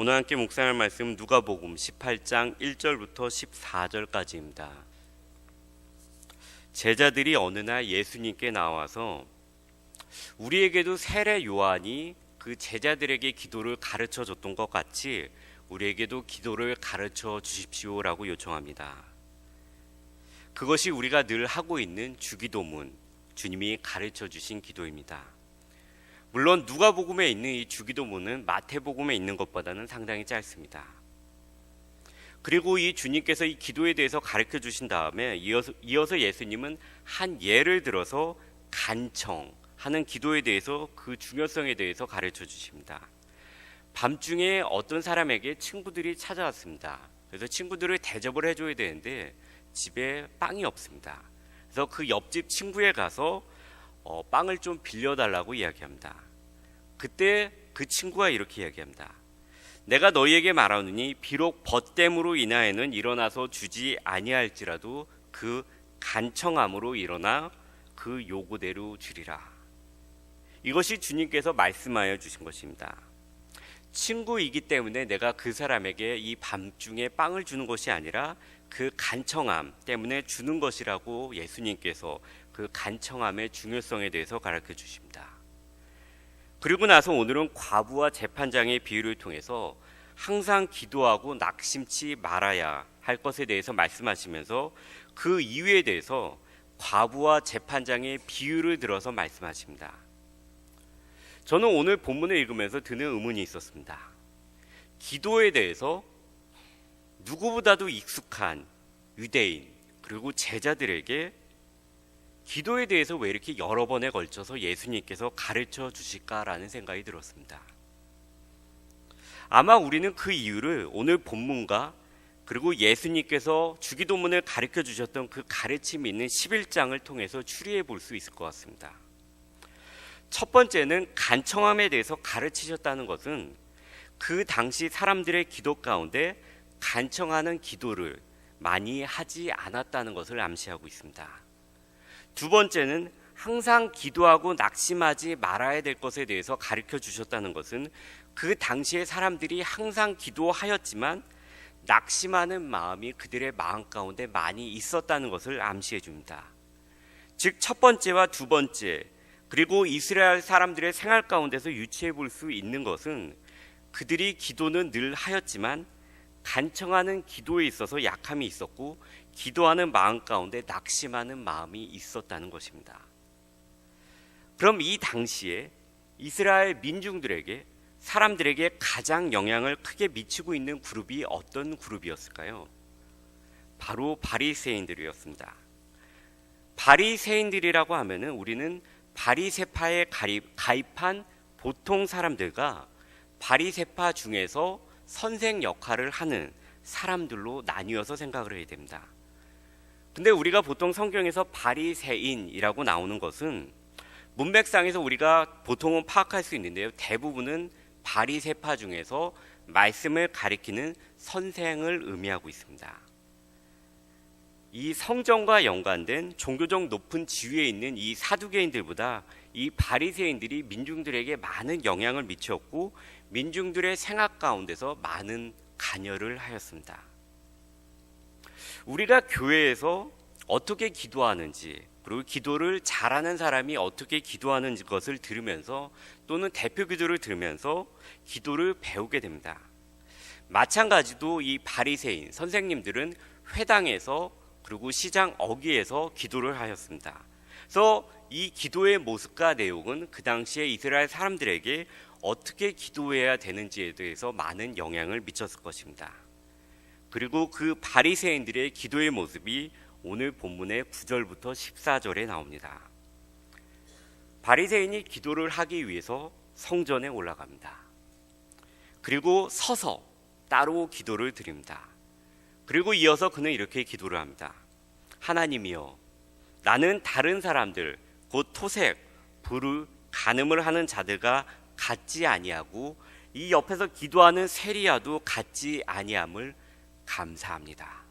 오늘 함께 묵상할 말씀 누가복음 18장 1절부터 14절까지입니다. 제자들이 어느 날 예수님께 나와서 우리에게도 세례 요한이 그 제자들에게 기도를 가르쳐 줬던 것 같이 우리에게도 기도를 가르쳐 주십시오라고 요청합니다. 그것이 우리가 늘 하고 있는 주기도문, 주님이 가르쳐 주신 기도입니다. 물론 누가복음에 있는 이 주기도문은 마태복음에 있는 것보다는 상당히 짧습니다. 그리고 이 주님께서 이 기도에 대해서 가르쳐 주신 다음에 이어서 예수님은 한 예를 들어서 간청하는 기도에 대해서 그 중요성에 대해서 가르쳐 주십니다. 밤중에 어떤 사람에게 친구들이 찾아왔습니다. 그래서 친구들을 대접을 해줘야 되는데 집에 빵이 없습니다. 그래서 그 옆집 친구에 가서 빵을 좀 빌려달라고 이야기합니다. 그때 그 친구가 이렇게 이야기합니다. 내가 너희에게 말하노니 비록 벗됨으로 인하여는 일어나서 주지 아니할지라도 그 간청함으로 일어나 그 요구대로 주리라. 이것이 주님께서 말씀하여 주신 것입니다. 친구이기 때문에 내가 그 사람에게 이 밤중에 빵을 주는 것이 아니라 그 간청함 때문에 주는 것이라고 예수님께서 그 간청함의 중요성에 대해서 가르쳐 주십니다. 그리고 나서 오늘은 과부와 재판장의 비유를 통해서 항상 기도하고 낙심치 말아야 할 것에 대해서 말씀하시면서 그 이유에 대해서 과부와 재판장의 비유를 들어서 말씀하십니다. 저는 오늘 본문을 읽으면서 드는 의문이 있었습니다. 기도에 대해서 누구보다도 익숙한 유대인 그리고 제자들에게 기도에 대해서 왜 이렇게 여러 번에 걸쳐서 예수님께서 가르쳐 주실까라는 생각이 들었습니다. 아마 우리는 그 이유를 오늘 본문과 그리고 예수님께서 주기도문을 가르쳐 주셨던 그 가르침이 있는 11장을 통해서 추리해 볼 수 있을 것 같습니다. 첫 번째는 간청함에 대해서 가르치셨다는 것은 그 당시 사람들의 기도 가운데 간청하는 기도를 많이 하지 않았다는 것을 암시하고 있습니다. 두 번째는 항상 기도하고 낙심하지 말아야 될 것에 대해서 가르쳐 주셨다는 것은 그 당시의 사람들이 항상 기도하였지만 낙심하는 마음이 그들의 마음 가운데 많이 있었다는 것을 암시해 줍니다. 즉 첫 번째와 두 번째 그리고 이스라엘 사람들의 생활 가운데서 유추해 볼 수 있는 것은 그들이 기도는 늘 하였지만 간청하는 기도에 있어서 약함이 있었고 기도하는 마음 가운데 낙심하는 마음이 있었다는 것입니다. 그럼 이 당시에 이스라엘 민중들에게 사람들에게 가장 영향을 크게 미치고 있는 그룹이 어떤 그룹이었을까요? 바로 바리새인들이었습니다. 바리새인들이라고 하면은 우리는 바리새파에 가입한 보통 사람들과 바리새파 중에서 선생 역할을 하는 사람들로 나뉘어서 생각을 해야 됩니다. 근데 우리가 보통 성경에서 바리새인이라고 나오는 것은 문맥상에서 우리가 보통은 파악할 수 있는데요. 대부분은 바리새파 중에서 말씀을 가리키는 선생을 의미하고 있습니다. 이 성전과 연관된 종교적 높은 지위에 있는 이 사두개인들보다 이 바리새인들이 민중들에게 많은 영향을 미쳤고 민중들의 생각 가운데서 많은 관여를 하였습니다. 우리가 교회에서 어떻게 기도하는지 그리고 기도를 잘하는 사람이 어떻게 기도하는 것을 들으면서 또는 대표 기도를 들으면서 기도를 배우게 됩니다. 마찬가지로 이 바리새인 선생님들은 회당에서 그리고 시장 어귀에서 기도를 하였습니다. 그래서 이 기도의 모습과 내용은 그 당시에 이스라엘 사람들에게 어떻게 기도해야 되는지에 대해서 많은 영향을 미쳤을 것입니다. 그리고 그 바리새인들의 기도의 모습이 오늘 본문의 9절부터 14절에 나옵니다. 바리새인이 기도를 하기 위해서 성전에 올라갑니다. 그리고 서서 따로 기도를 드립니다. 그리고 이어서 그는 이렇게 기도를 합니다. 하나님이여, 나는 다른 사람들 곧 토색, 불을 간음을 하는 자들과 같지 아니하고 이 옆에서 기도하는 세리야도 같지 아니함을 감사합니다.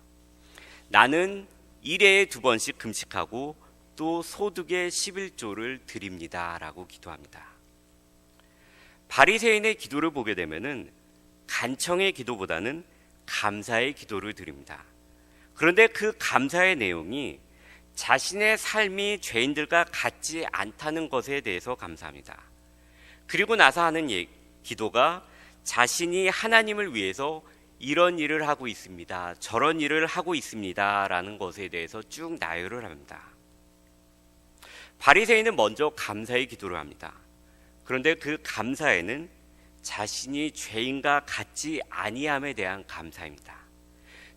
나는 1회에 2번씩 금식하고 또 소득의 11조를 드립니다 라고 기도합니다. 바리새인의 기도를 보게 되면은 간청의 기도보다는 감사의 기도를 드립니다. 그런데 그 감사의 내용이 자신의 삶이 죄인들과 같지 않다는 것에 대해서 감사합니다. 그리고 나서 하는 기도가 자신이 하나님을 위해서 이런 일을 하고 있습니다, 저런 일을 하고 있습니다 라는 것에 대해서 쭉 나열을 합니다. 바리새인은 먼저 감사의 기도를 합니다. 그런데 그 감사에는 자신이 죄인과 같지 아니함에 대한 감사입니다.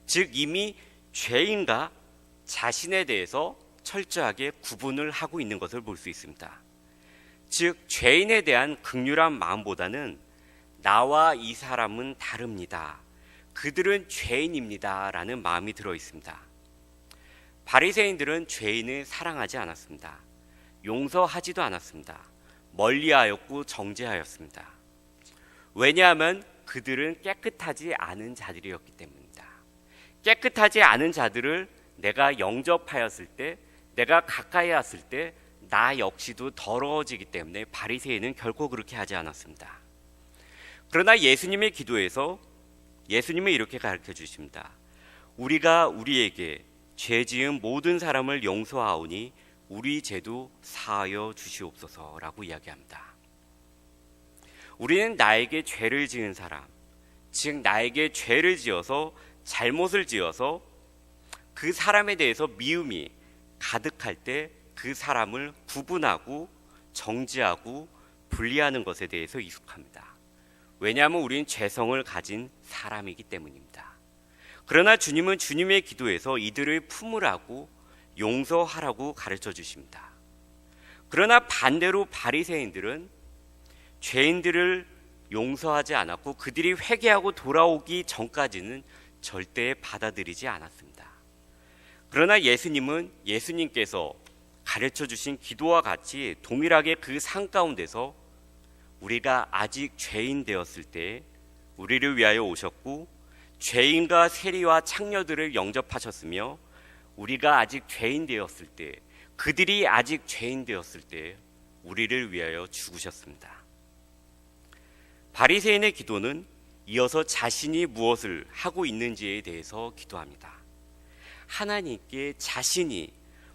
즉 이미 죄인과 자신에 대해서 철저하게 구분을 하고 있는 것을 볼 수 있습니다. 즉 죄인에 대한 긍휼한 마음보다는 나와 이 사람은 다릅니다, 그들은 죄인입니다 라는 마음이 들어 있습니다. 바리새인들은 죄인을 사랑하지 않았습니다. 용서하지도 않았습니다. 멀리하였고 정죄하였습니다. 왜냐하면 그들은 깨끗하지 않은 자들이었기 때문입니다. 깨끗하지 않은 자들을 내가 영접하였을 때, 내가 가까이 왔을 때 나 역시도 더러워지기 때문에 바리새인은 결코 그렇게 하지 않았습니다. 그러나 예수님의 기도에서 예수님은 이렇게 가르쳐 주십니다. 우리가 우리에게 죄 지은 모든 사람을 용서하오니 우리 죄도 사하여 주시옵소서라고 이야기합니다. 우리는 나에게 죄를 지은 사람, 즉 나에게 죄를 지어서 잘못을 지어서 그 사람에 대해서 미움이 가득할 때 그 사람을 구분하고 정죄하고 분리하는 것에 대해서 익숙합니다. 왜냐하면 우리는 죄성을 가진 사람이기 때문입니다. 그러나 주님은 주님의 기도에서 이들을 품으라고 용서하라고 가르쳐 주십니다. 그러나 반대로 바리새인들은 죄인들을 용서하지 않았고 그들이 회개하고 돌아오기 전까지는 절대 받아들이지 않았습니다. 그러나 예수님께서 가르쳐 주신 기도와 같이 동일하게 그 상 가운데서 우리가 아직 죄인 되었을 때 우리를 위하여 오셨고 죄인과 세리와 창녀들을 영접하셨으며 우리가 아직 죄인 되었을 때, 그들이 아직 죄인 되었을 때 우리를 위하여 죽으셨습니다. 바리새인의 기도는 이어서 자신이 무엇을 하고 있는지에 대해서 기도합니다. 하나님께 자신이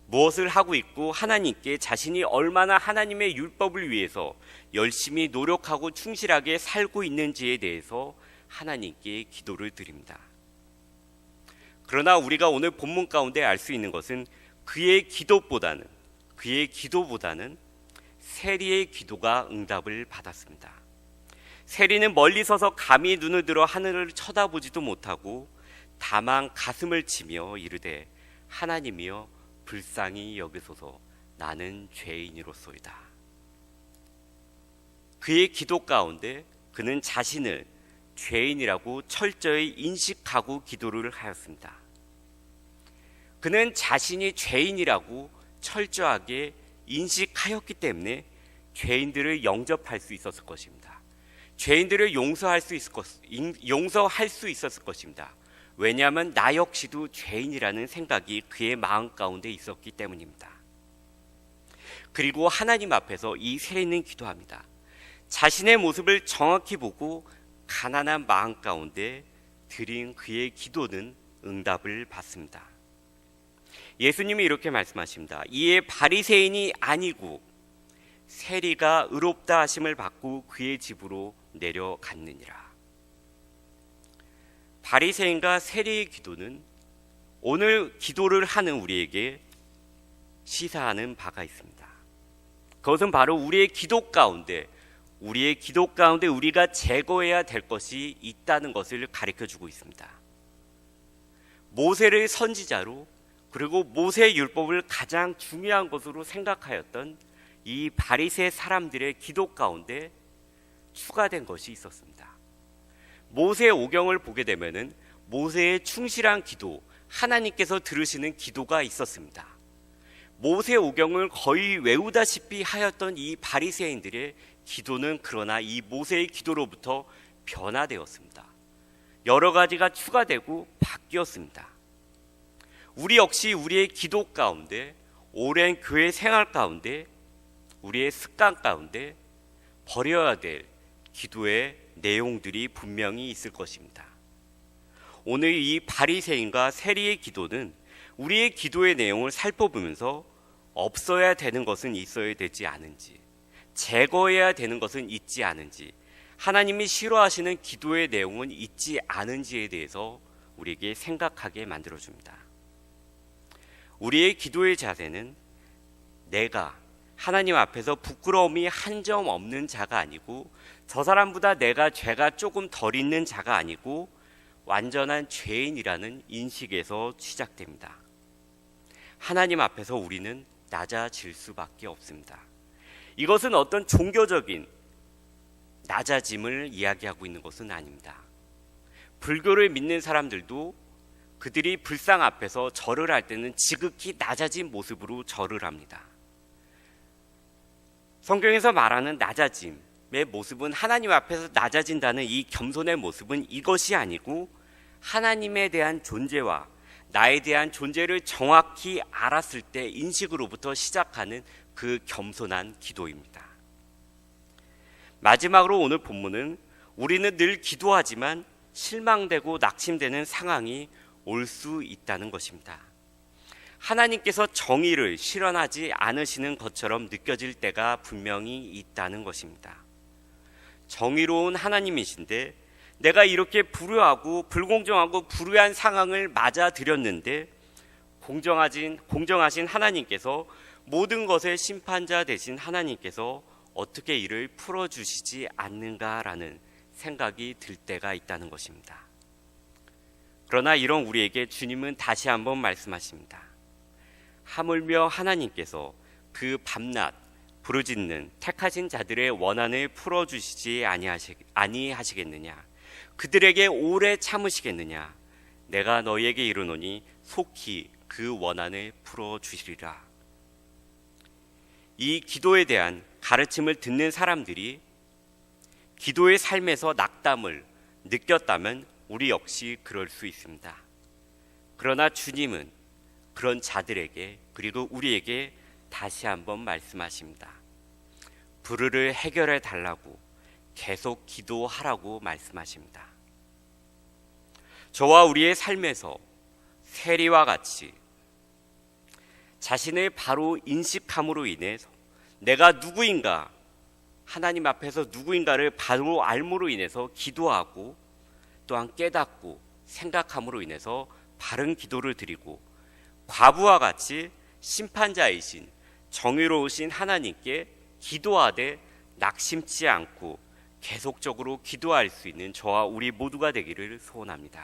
무엇을 하고 있고 하나님께 자신이 얼마나 하나님의 율법을 위해서 열심히 노력하고 충실하게 살고 있는지에 대해서 하나님께 기도를 드립니다. 그러나 우리가 오늘 본문 가운데 알 수 있는 것은 그의 기도보다는 세리의 기도가 응답을 받았습니다. 세리는 멀리 서서 감히 눈을 들어 하늘을 쳐다보지도 못하고 다만 가슴을 치며 이르되 하나님이여 불쌍히 여기소서 나는 죄인이로소이다. 그의 기도 가운데 그는 자신을 죄인이라고 철저히 인식하고 기도를 하였습니다. 그는 자신이 죄인이라고 철저하게 인식하였기 때문에 죄인들을 영접할 수 있었을 것입니다. 죄인들을 용서할 수 있었을 것입니다. 왜냐하면 나 역시도 죄인이라는 생각이 그의 마음 가운데 있었기 때문입니다. 그리고 하나님 앞에서 이 세리는 기도합니다. 자신의 모습을 정확히 보고 가난한 마음 가운데 드린 그의 기도는 응답을 받습니다. 예수님이 이렇게 말씀하십니다. 이에 바리새인이 아니고 세리가 의롭다 하심을 받고 그의 집으로 내려갔느니라. 바리새인과 세리의 기도는 오늘 기도를 하는 우리에게 시사하는 바가 있습니다. 그것은 바로 우리의 기도 가운데 우리가 제거해야 될 것이 있다는 것을 가르쳐주고 있습니다. 모세를 선지자로 그리고 모세 율법을 가장 중요한 것으로 생각하였던 이 바리새 사람들의 기도 가운데 추가된 것이 있었습니다. 모세 오경을 보게 되면은 모세의 충실한 기도, 하나님께서 들으시는 기도가 있었습니다. 모세 오경을 거의 외우다시피 하였던 이 바리새인들의 기도는 그러나 이 모세의 기도로부터 변화되었습니다. 여러 가지가 추가되고 바뀌었습니다. 우리 역시 우리의 기도 가운데, 오랜 교회 생활 가운데, 우리의 습관 가운데 버려야 될 기도의 내용들이 분명히 있을 것입니다. 오늘 이 바리새인과 세리의 기도는 우리의 기도의 내용을 살펴보면서 없어야 되는 것은 있어야 되지 않은지, 제거해야 되는 것은 있지 않은지, 하나님이 싫어하시는 기도의 내용은 있지 않은지에 대해서 우리에게 생각하게 만들어줍니다. 우리의 기도의 자세는 내가 하나님 앞에서 부끄러움이 한 점 없는 자가 아니고, 저 사람보다 내가 죄가 조금 덜 있는 자가 아니고 완전한 죄인이라는 인식에서 시작됩니다. 하나님 앞에서 우리는 낮아질 수밖에 없습니다. 이것은 어떤 종교적인 낮아짐을 이야기하고 있는 것은 아닙니다. 불교를 믿는 사람들도 그들이 불상 앞에서 절을 할 때는 지극히 낮아진 모습으로 절을 합니다. 성경에서 말하는 낮아짐의 모습은, 하나님 앞에서 낮아진다는 이 겸손의 모습은 이것이 아니고, 하나님에 대한 존재와 나에 대한 존재를 정확히 알았을 때 인식으로부터 시작하는 그 겸손한 기도입니다. 마지막으로 오늘 본문은 우리는 늘 기도하지만 실망되고 낙심되는 상황이 올 수 있다는 것입니다. 하나님께서 정의를 실현하지 않으시는 것처럼 느껴질 때가 분명히 있다는 것입니다. 정의로운 하나님이신데 내가 이렇게 불효하고 불공정하고 불의한 상황을 맞아들였는데, 공정하신 하나님께서, 모든 것의 심판자 되신 하나님께서 어떻게 이를 풀어주시지 않는가라는 생각이 들 때가 있다는 것입니다. 그러나 이런 우리에게 주님은 다시 한번 말씀하십니다. 하물며 하나님께서 그 밤낮 부르짖는 택하신 자들의 원한을 풀어주시지 아니하시겠느냐? 그들에게 오래 참으시겠느냐? 내가 너희에게 이르노니 속히 그 원한을 풀어주시리라. 이 기도에 대한 가르침을 듣는 사람들이 기도의 삶에서 낙담을 느꼈다면 우리 역시 그럴 수 있습니다. 그러나 주님은 그런 자들에게, 그리고 우리에게 다시 한번 말씀하십니다. 불의를 해결해 달라고, 계속 기도하라고 말씀하십니다. 저와 우리의 삶에서 세리와 같이 자신을 바로 인식함으로 인해서 내가 누구인가, 하나님 앞에서 누구인가를 바로 알므로 인해서 기도하고, 또한 깨닫고 생각함으로 인해서 바른 기도를 드리고, 과부와 같이 심판자이신 정의로우신 하나님께 기도하되 낙심치 않고 계속적으로 기도할 수 있는 저와 우리 모두가 되기를 소원합니다.